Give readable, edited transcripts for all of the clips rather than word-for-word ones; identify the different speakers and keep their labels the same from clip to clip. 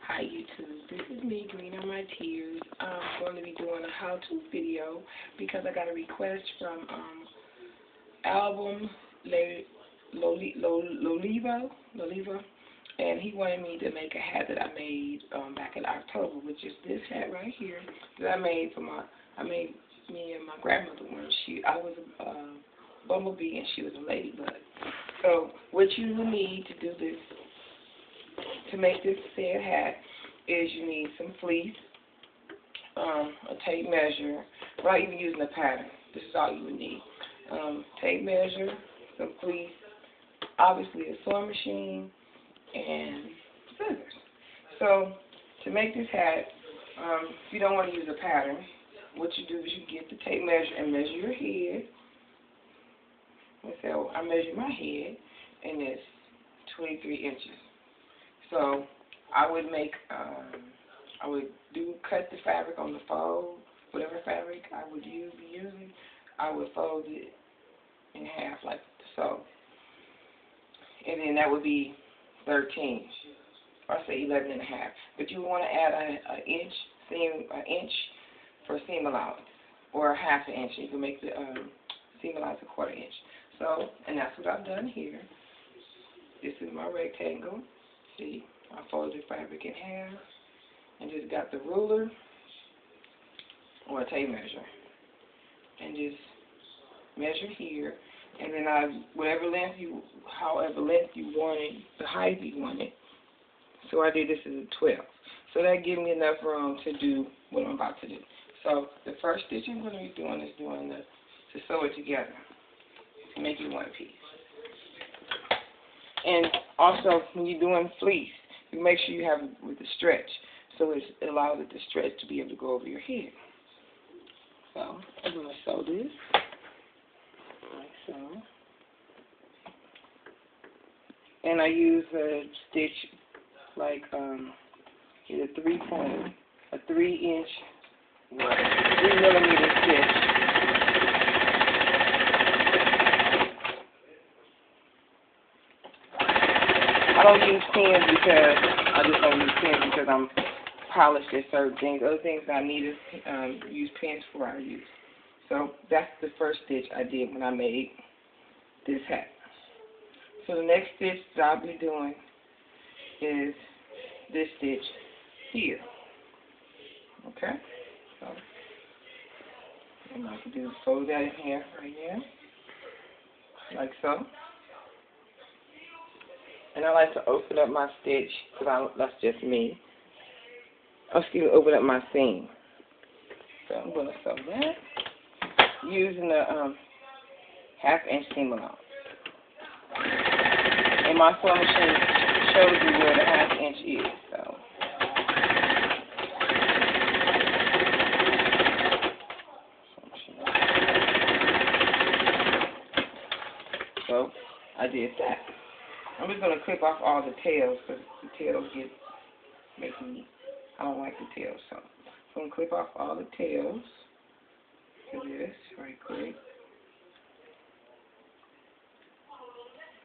Speaker 1: Hi YouTube, this is me, Green on My Tears. I'm going to be doing a how-to video because I got a request from Album Loliva, and he wanted me to make a hat that I made back in October, which is this hat right here that I made for me and my grandmother when I was a bumblebee and she was a ladybug. So what you will need to do this, to make this said hat, is you need some fleece, a tape measure, without even using a pattern. This is all you would need. Tape measure, some fleece, obviously a sewing machine, and scissors. So to make this hat, if you don't want to use a pattern, what you do is you get the tape measure and measure your head. So I measure my head, and it's 23 inches. So I would cut the fabric on the fold, whatever fabric I would be using, I would fold it in half like so. And then that would be 13, or say 11 and a half. But you want to add an inch for seam allowance, or a half an inch. You can make the seam allowance a quarter inch. So, and that's what I've done here. This is my rectangle. See, I folded the fabric in half and just got the ruler or a tape measure and just measure here, and then however length you wanted, the height you wanted. So I did this as a 12. So that gives me enough room to do what I'm about to do. So the first stitch I'm going to be doing is to sew it together to make it one piece. And also, when you're doing fleece, you make sure you have it with the stretch, so it allows it to stretch to be able to go over your head. So I'm going to sew this like so. And I use a stitch like either 3 millimeter stitch. I don't use pins because I'm polished at certain things. Other things I need to use pins for, I use. So that's the first stitch I did when I made this hat. So the next stitch that I'll be doing is this stitch here. Okay? So what I can do is fold that in here right here, like so. And I like to open up my stitch, because that's just me. Open up my seam. So I'm going to sew that using the half-inch seam allowance. And my sewing machine shows you where the half-inch is. So I did that. I'm just going to clip off all the tails, because the tails I don't like the tails. So I'm going to clip off all the tails to this right quick.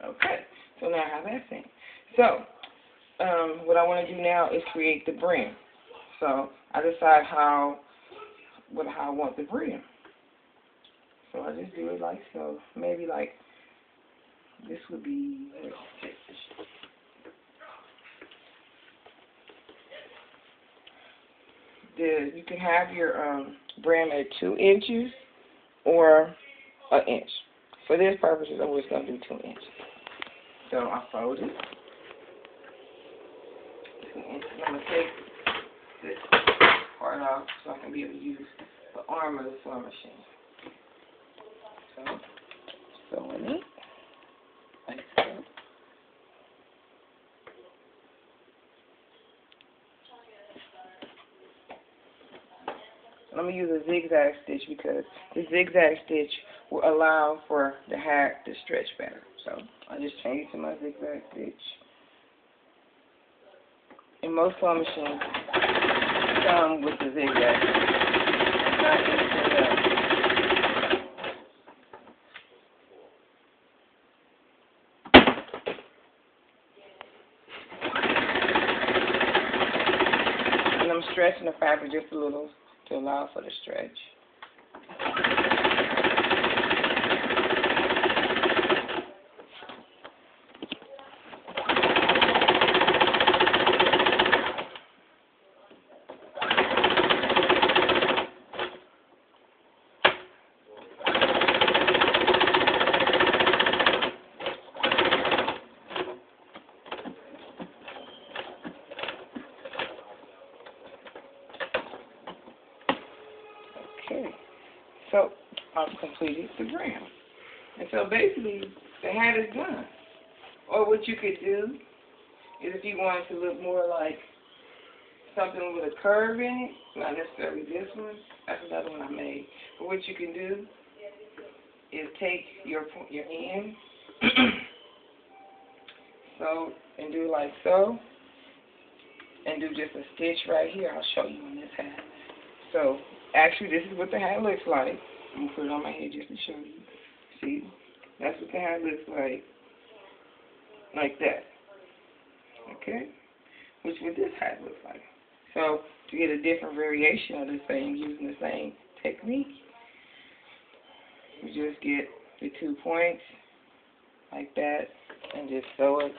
Speaker 1: Okay, so now I have that thing. So what I want to do now is create the brim. So I decide how I want the brim. So I just do it like so. Maybe like this would be, you can have your brim at 2 inches or an inch. For this purpose, I'm just going to do 2 inches. So I fold it. 2 inches. I'm going to take this part off so I can be able to use the arm of the sewing machine. So, sewing it. Like so. I'm going to use a zigzag stitch because the zigzag stitch will allow for the hat to stretch better. So I just change to my zigzag stitch. And most sewing machines come with the zigzag stitch. Not anything else. I'm stretching the fabric just a little to allow for the stretch. Okay, so I've completed the brim. And so basically, the hat is done. Or what you could do is if you wanted to look more like something with a curve in it, not necessarily this one, that's another one I made. But what you can do is take your end, so, and do like so, and do just a stitch right here. I'll show you on this hat. So, actually, this is what the hat looks like. I'm going to put it on my head just to show you. See? That's what the hat looks like that. Okay? Which is what this hat looks like. So, to get a different variation of the same, using the same technique, you just get the 2 points, like that, and just sew it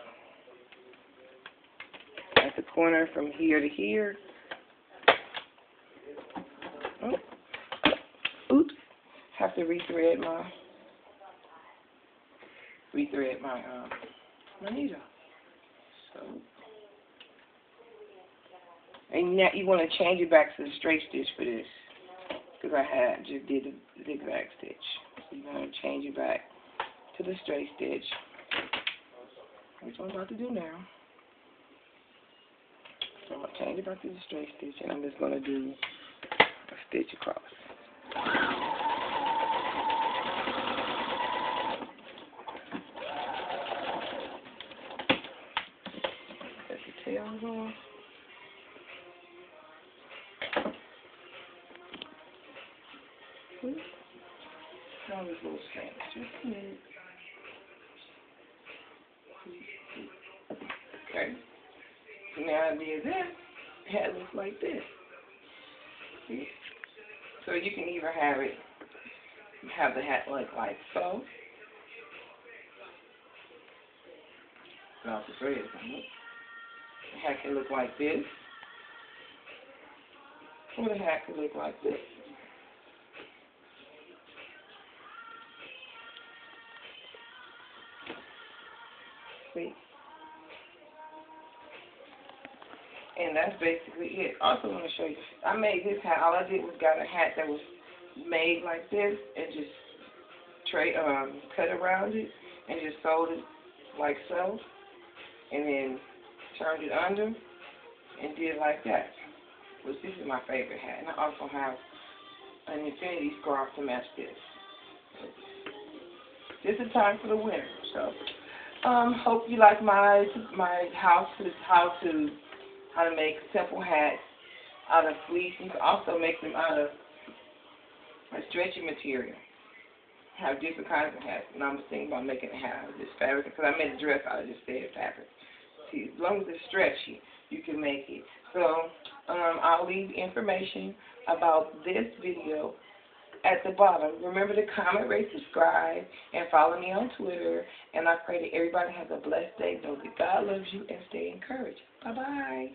Speaker 1: at the corner from here to here. Oops, have to rethread my my needle. So, and now you want to change it back to the straight stitch for this, because I just did the zigzag stitch. So you're going to change it back to the straight stitch, which I'm about to do now. So I'm going to change it back to the straight stitch, and I'm just going to do a stitch across. Let the tail on. Now this little strand, just a minute. Okay. So now I did that. The hat looks like this. See? So you can either have the hat look like so. Off the thread. The hat can look like this. Or the hat can look like this. See? And that's basically it. Also want to show you, I made this hat. All I did was got a hat that was made like this and just cut around it and just sewed it like so. And then turned it under and did like that. Which this is my favorite hat. And I also have an infinity scarf to match this. This is time for the winter. So hope you like my how to make simple hats out of fleece. You can also make them out of a stretchy material. Have different kinds of hats. And I'm just thinking about making a hat out of this fabric because I made a dress out of this said fabric. See, as long as it's stretchy, you can make it. So I'll leave information about this video at the bottom. Remember to comment, rate, subscribe, and follow me on Twitter. And I pray that everybody has a blessed day. Know that God loves you and stay encouraged. Bye-bye.